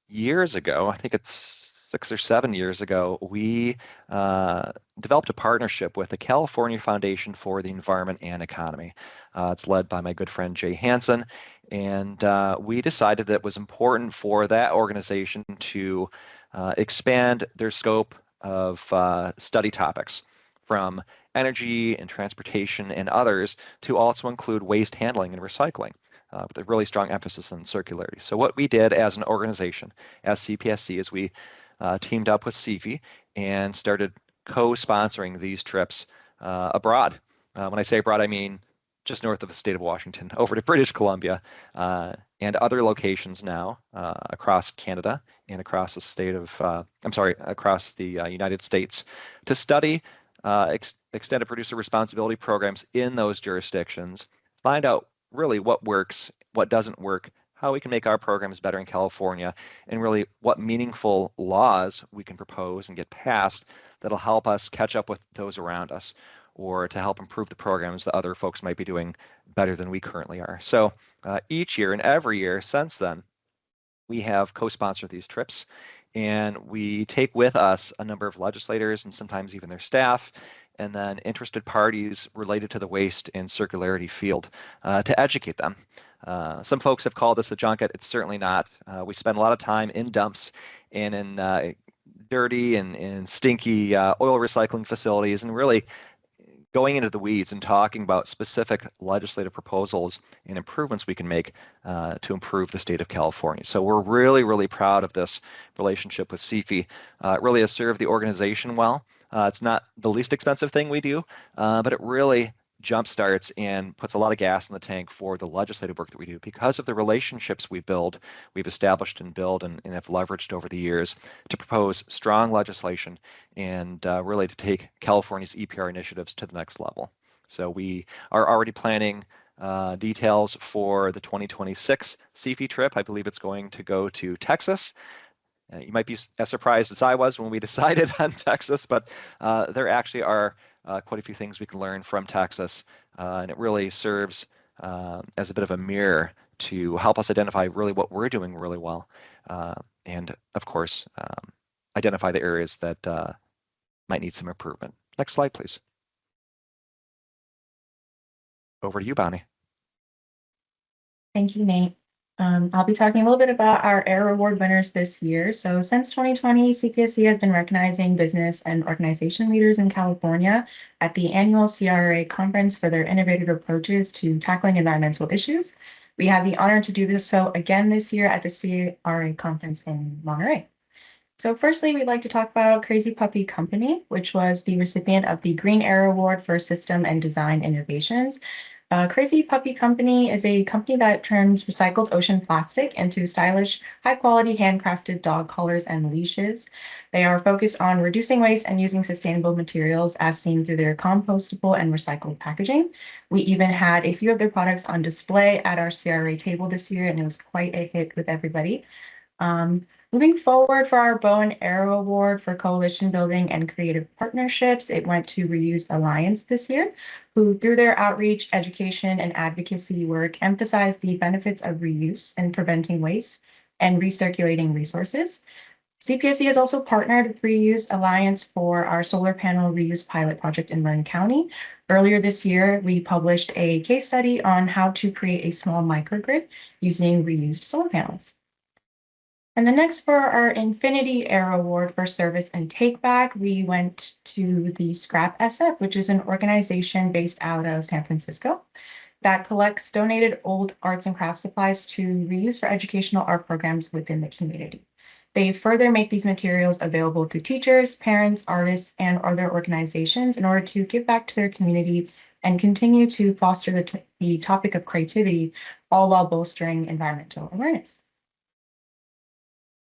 years ago, I think it's 6 or 7 years ago, we developed a partnership with the California Foundation for the Environment and Economy. It's led by my good friend Jay Hansen, and we decided that it was important for that organization to expand their scope of study topics from energy and transportation and others to also include waste handling and recycling. With a really strong emphasis on circularity. So what we did as an organization, as CPSC, is we teamed up with CFE and started co-sponsoring these trips abroad. When I say abroad, I mean just north of the state of Washington, over to British Columbia and other locations now across Canada and across the state of, across the United States to study extended producer responsibility programs in those jurisdictions, find out really what works, what doesn't work, how we can make our programs better in California, and really what meaningful laws we can propose and get passed that'll help us catch up with those around us or to help improve the programs that other folks might be doing better than we currently are. So each year and every year since then, we have co-sponsored these trips, and we take with us a number of legislators and sometimes even their staff, and then interested parties related to the waste and circularity field to educate them. Some folks have called this a junket. It's certainly not. We spend a lot of time in dumps and in dirty and stinky oil recycling facilities, and really going into the weeds and talking about specific legislative proposals and improvements we can make to improve the state of California. So we're really, really proud of this relationship with CFE. It really has served the organization well. It's not the least expensive thing we do, but it really jumpstarts and puts a lot of gas in the tank for the legislative work that we do because of the relationships we've established and built and have leveraged over the years to propose strong legislation and really to take California's EPR initiatives to the next level. So we are already planning details for the 2026 CFE trip. I believe it's going to go to Texas. You might be as surprised as I was when we decided on Texas, but there actually are quite a few things we can learn from Texas, and it really serves as a bit of a mirror to help us identify really what we're doing really well, and of course, identify the areas that might need some improvement. Next slide, please. Over to you, Bonnie. Thank you, Nate. I'll be talking a little bit about our AIR Award winners this year. So since 2020, CPSC has been recognizing business and organization leaders in California at the annual CRA conference for their innovative approaches to tackling environmental issues. We have the honor to do this so again this year at the CRA conference in Monterey. So firstly, we'd like to talk about Crazy Puppy Company, which was the recipient of the Green AIR Award for System and Design Innovations. Crazy Puppy Company is a company that turns recycled ocean plastic into stylish, high-quality handcrafted dog collars and leashes. They are focused on reducing waste and using sustainable materials as seen through their compostable and recycled packaging. We even had a few of their products on display at our CRA table this year, and it was quite a hit with everybody. Moving forward for our Bow and Arrow Award for Coalition Building and Creative Partnerships, it went to Reuse Alliance this year, who through their outreach, education, and advocacy work emphasized the benefits of reuse in preventing waste and recirculating resources. CPSC has also partnered with Reuse Alliance for our solar panel reuse pilot project in Marin County. Earlier this year, we published a case study on how to create a small microgrid using reused solar panels. And the next for our Infinity Air Award for Service and Take Back, we went to the Scrap SF, which is an organization based out of San Francisco that collects donated old arts and crafts supplies to reuse for educational art programs within the community. They further make these materials available to teachers, parents, artists, and other organizations in order to give back to their community and continue to foster the topic of creativity, all while bolstering environmental awareness.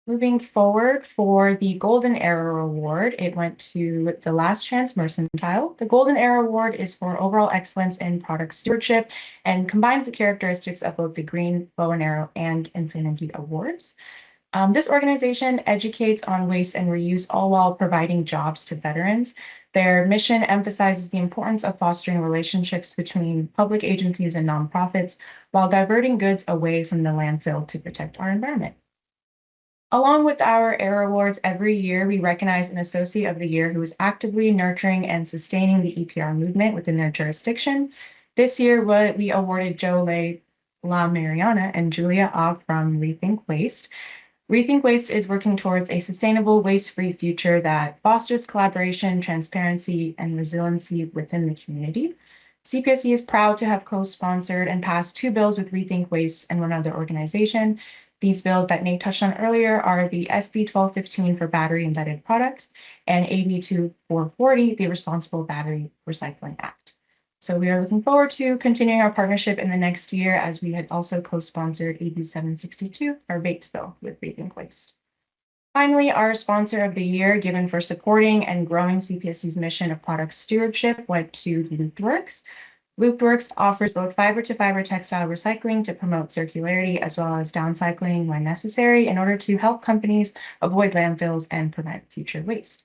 Moving forward for the Golden Arrow Award, it went to the Last Chance Mercantile. The Golden Arrow Award is for overall excellence in product stewardship and combines the characteristics of both the Green, Bow and Arrow, and Infinity Awards. This organization educates on waste and reuse, all while providing jobs to veterans. Their mission emphasizes the importance of fostering relationships between public agencies and nonprofits while diverting goods away from the landfill to protect our environment. Along with our AIR Awards, every year we recognize an Associate of the Year who is actively nurturing and sustaining the EPR movement within their jurisdiction. This year, we awarded Joe La Mariana and Julia Ah from Rethink Waste. Rethink Waste is working towards a sustainable, waste-free future that fosters collaboration, transparency, and resiliency within the community. CPSC is proud to have co-sponsored and passed 2 bills with Rethink Waste and one other organization. These bills that Nate touched on earlier are the SB 1215 for battery embedded products and AB 2440, the Responsible Battery Recycling Act. So we are looking forward to continuing our partnership in the next year, as we had also co-sponsored AB 762, our Bates bill, with Rethink Waste. Finally, our sponsor of the year, given for supporting and growing CPSC's mission of product stewardship, went to LoopedWorks. LoopedWorks offers both fiber-to-fiber textile recycling to promote circularity, as well as downcycling when necessary in order to help companies avoid landfills and prevent future waste.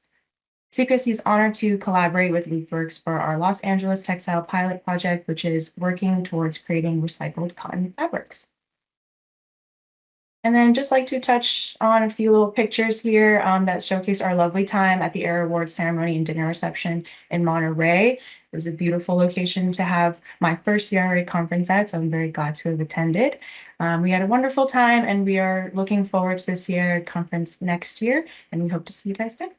CPSC is honored to collaborate with LoopedWorks for our Los Angeles textile pilot project, which is working towards creating recycled cotton fabrics. And then just like to touch on a few little pictures here that showcase our lovely time at the AIR Awards ceremony and dinner reception in Monterey. It was a beautiful location to have my first CRA conference at, so I'm very glad to have attended. We had a wonderful time, and we are looking forward to the CRA conference next year, and we hope to see you guys there.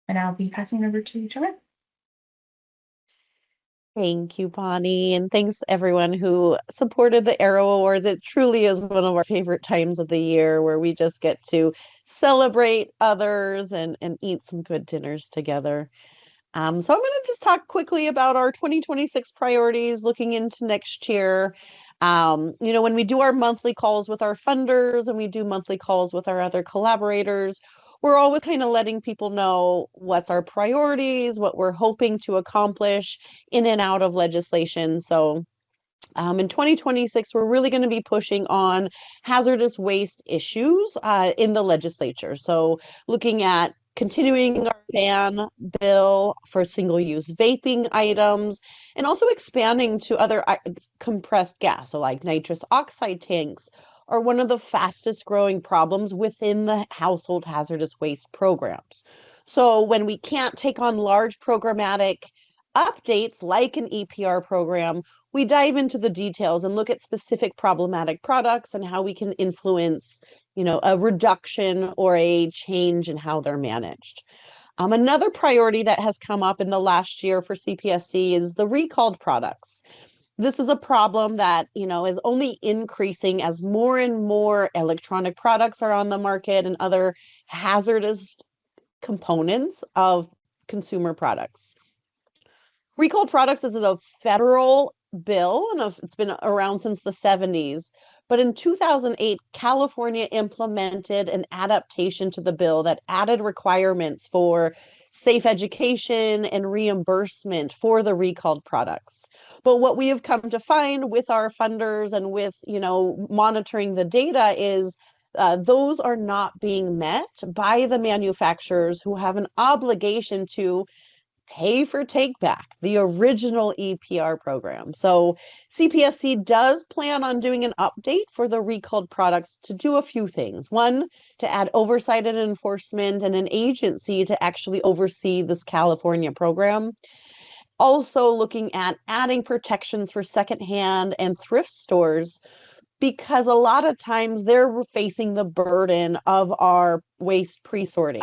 And I'll be passing it over to Joanne. Thank you, Bonnie, and thanks everyone who supported the Arrow Awards. It truly is one of our favorite times of the year where we just get to celebrate others and eat some good dinners together. So I'm going to just talk quickly about our 2026 priorities looking into next year. When we do our monthly calls with our funders and we do monthly calls with our other collaborators, we're always kind of letting people know what's our priorities, what we're hoping to accomplish in and out of legislation. So in 2026, we're really going to be pushing on hazardous waste issues in the legislature. So looking at continuing our ban bill for single-use vaping items, and also expanding to other compressed gas, so like nitrous oxide tanks, are one of the fastest growing problems within the household hazardous waste programs. So when we can't take on large programmatic updates like an EPR program, we dive into the details and look at specific problematic products and how we can influence, a reduction or a change in how they're managed. Another priority that has come up in the last year for CPSC is the recalled products. This is a problem that, is only increasing as more and more electronic products are on the market and other hazardous components of consumer products. Recalled products is a federal bill, and it's been around since the 70s. But in 2008, California implemented an adaptation to the bill that added requirements for safe education and reimbursement for the recalled products. But what we have come to find with our funders and with, monitoring the data is those are not being met by the manufacturers, who have an obligation to pay for take back the original EPR program. So CPSC does plan on doing an update for the recalled products to do a few things. One, to add oversight and enforcement and an agency to actually oversee this California program. Also looking at adding protections for secondhand and thrift stores, because a lot of times they're facing the burden of our waste pre-sorting.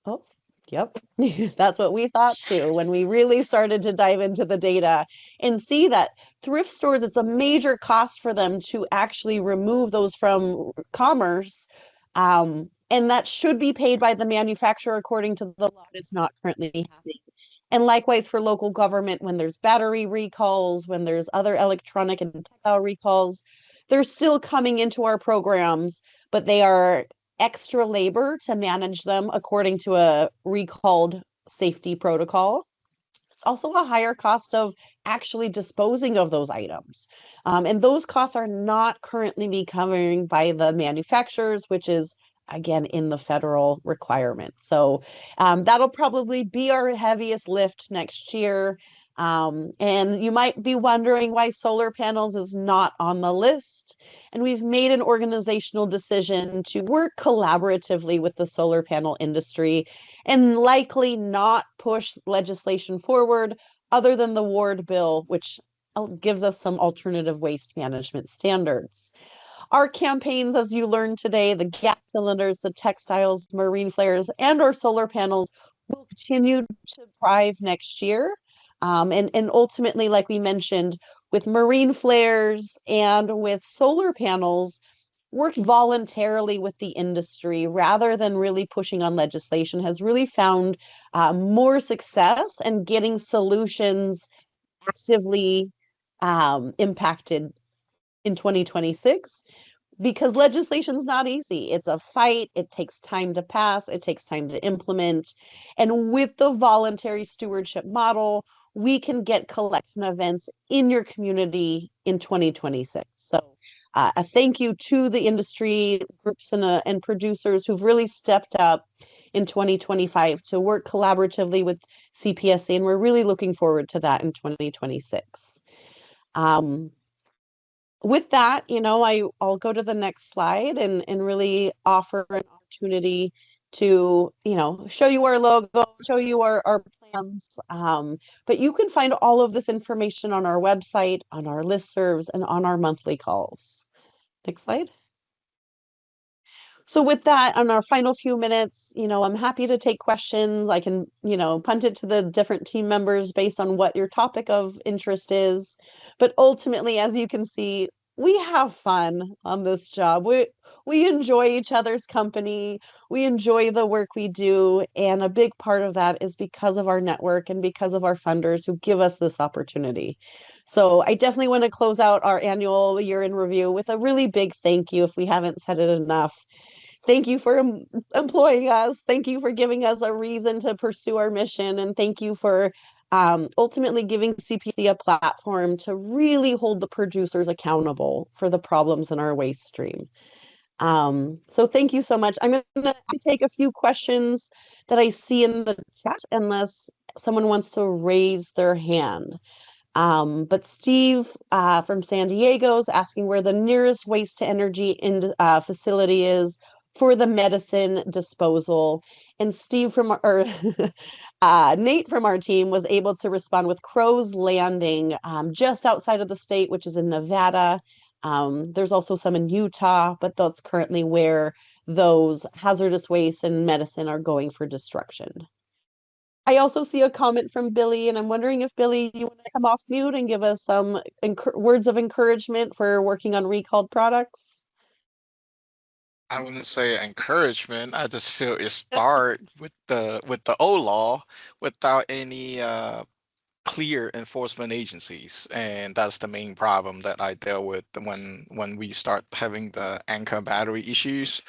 Oh, yep. That's what we thought too, when we really started to dive into the data and see that thrift stores, it's a major cost for them to actually remove those from commerce. And that should be paid by the manufacturer according to the law. It's not currently happening. And likewise for local government, when there's battery recalls, when there's other electronic and textile recalls, they're still coming into our programs, but they are extra labor to manage them according to a recalled safety protocol. It's also a higher cost of actually disposing of those items. And those costs are not currently being covered by the manufacturers, which is, again, in the federal requirement. So that'll probably be our heaviest lift next year. And you might be wondering why solar panels is not on the list. And we've made an organizational decision to work collaboratively with the solar panel industry and likely not push legislation forward other than the Ward bill, which gives us some alternative waste management standards. Our campaigns, as you learned today, the gas cylinders, the textiles, marine flares, and our solar panels will continue to thrive next year. And ultimately, like we mentioned, with marine flares and with solar panels, work voluntarily with the industry rather than really pushing on legislation has really found more success and getting solutions actively impacted in 2026, because legislation's not easy. It's a fight. It takes time to pass. It takes time to implement. And with the voluntary stewardship model, we can get collection events in your community in 2026. So a thank you to the industry groups and producers who've really stepped up in 2025 to work collaboratively with CPSC, and we're really looking forward to that in 2026. With that, I'll go to the next slide and really offer an opportunity to, show you our logo, show you our plans. But you can find all of this information on our website, on our listservs, and on our monthly calls. Next slide. So with that, on our final few minutes, I'm happy to take questions. I can, punt it to the different team members based on what your topic of interest is. But ultimately, as you can see, we have fun on this job. We enjoy each other's company. We enjoy the work we do. And a big part of that is because of our network and because of our funders who give us this opportunity. So I definitely want to close out our annual year in review with a really big thank you, if we haven't said it enough, Thank you for employing us. Thank you for giving us a reason to pursue our mission. And thank you for ultimately giving CPC a platform to really hold the producers accountable for the problems in our waste stream. So thank you so much. I'm going to take a few questions that I see in the chat, unless someone wants to raise their hand. But Steve from San Diego is asking where the nearest waste to energy facility is for the medicine disposal. And Steve from or Nate from our team was able to respond with Crow's Landing, just outside of the state, which is in Nevada. There's also some in Utah, but that's currently where those hazardous waste and medicine are going for destruction. I also see a comment from Billy, and I'm wondering if Billy, you want to come off mute and give us some words of encouragement for working on recalled products? I wouldn't say encouragement. I just feel it start with the old law without any clear enforcement agencies, and that's the main problem that I deal with when we start having the anchor battery issues.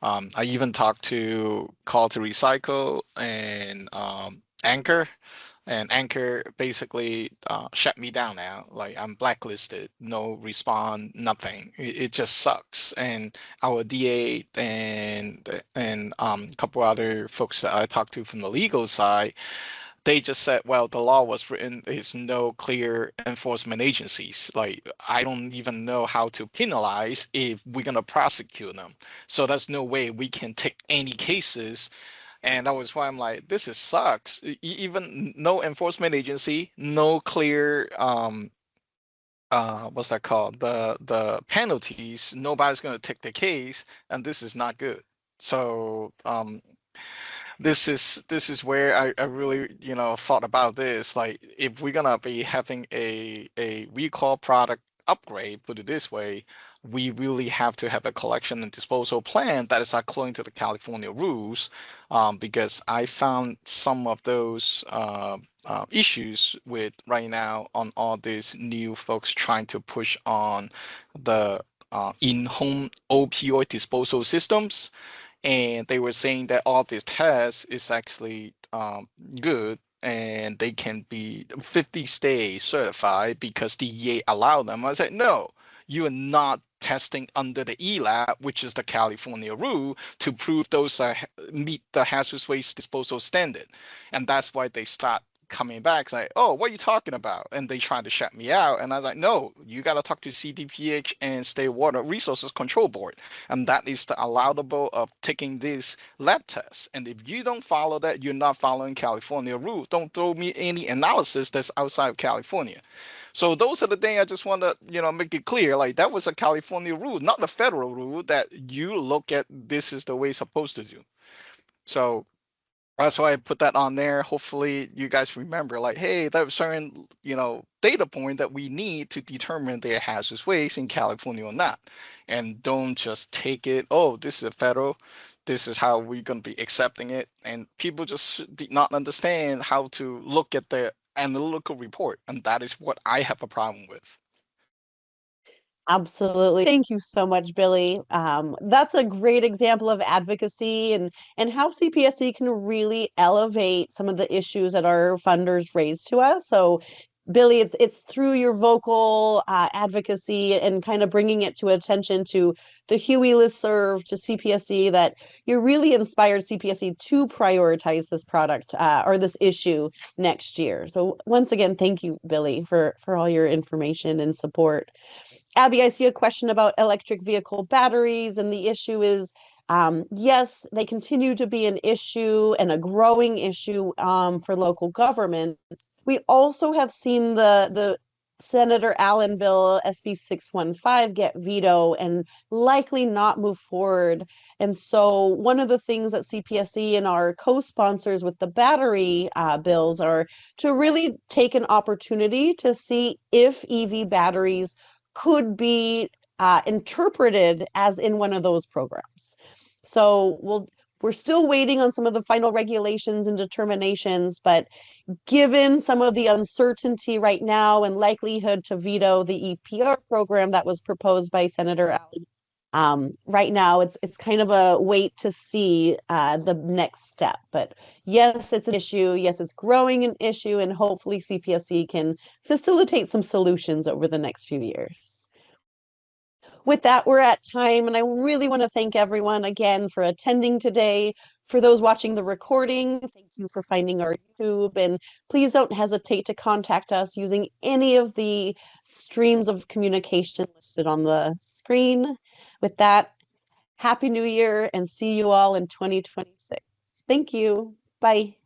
I even talked to Call to Recycle and Anchor, and Anchor basically shut me down now. Like I'm blacklisted, no respond, nothing. It just sucks. And our DA and a couple other folks that I talked to from the legal side, they just said, well, the law was written, there's no clear enforcement agencies. Like, I don't even know how to penalize if we're going to prosecute them. So there's no way we can take any cases. And that was why I'm like, this is sucks. Even no enforcement agency, no clear, what's that called? The penalties, nobody's going to take the case, and this is not good. So, this is where I really thought about this. Like if we're gonna be having a recall product upgrade, put it this way, we really have to have a collection and disposal plan that is according to the California rules, because I found some of those issues with right now on all these new folks trying to push on the in-home opioid disposal systems, and they were saying that all these tests is actually good and they can be 50 stay certified because DEA allowed them. I said, no, you are not testing under the ELAB, which is the California rule, to prove those meet the hazardous waste disposal standard. And that's why they start coming back like, oh, what are you talking about? And they tried to shut me out. And I was like, no, you got to talk to CDPH and State Water Resources Control Board. And that is the allowable of taking these lab tests. And if you don't follow that, you're not following California rule. Don't throw me any analysis that's outside of California. So those are the things I just want to, make it clear. Like that was a California rule, not the federal rule that you look at this is the way it's supposed to do. So that's why I put that on there. Hopefully you guys remember like, hey, there's certain, data point that we need to determine their hazardous waste in California or not. And don't just take it, oh, this is a federal, this is how we're going to be accepting it. And people just did not understand how to look at the analytical report. And that is what I have a problem with. Absolutely. Thank you so much, Billy. That's a great example of advocacy and how CPSC can really elevate some of the issues that our funders raise to us. So, Billy, it's through your vocal advocacy and kind of bringing it to attention to the Huey listserv, to CPSC, that you really inspired CPSC to prioritize this product or this issue next year. So once again, thank you, Billy, for all your information and support. Abby, I see a question about electric vehicle batteries, and the issue is, yes, they continue to be an issue and a growing issue for local government. We also have seen the Senator Allen bill, SB 615, get vetoed and likely not move forward. And so one of the things that CPSC and our co-sponsors with the battery bills are to really take an opportunity to see if EV batteries could be interpreted as in one of those programs. So we're still waiting on some of the final regulations and determinations, but given some of the uncertainty right now and likelihood to veto the EPR program that was proposed by Senator Allen, Right now, it's kind of a wait to see the next step. But yes, it's an issue. Yes, it's growing an issue, and hopefully CPSC can facilitate some solutions over the next few years. With that, we're at time, and I really want to thank everyone again for attending today. For those watching the recording, thank you for finding our YouTube, and please don't hesitate to contact us using any of the streams of communication listed on the screen. With that, Happy New Year and see you all in 2026. Thank you. Bye.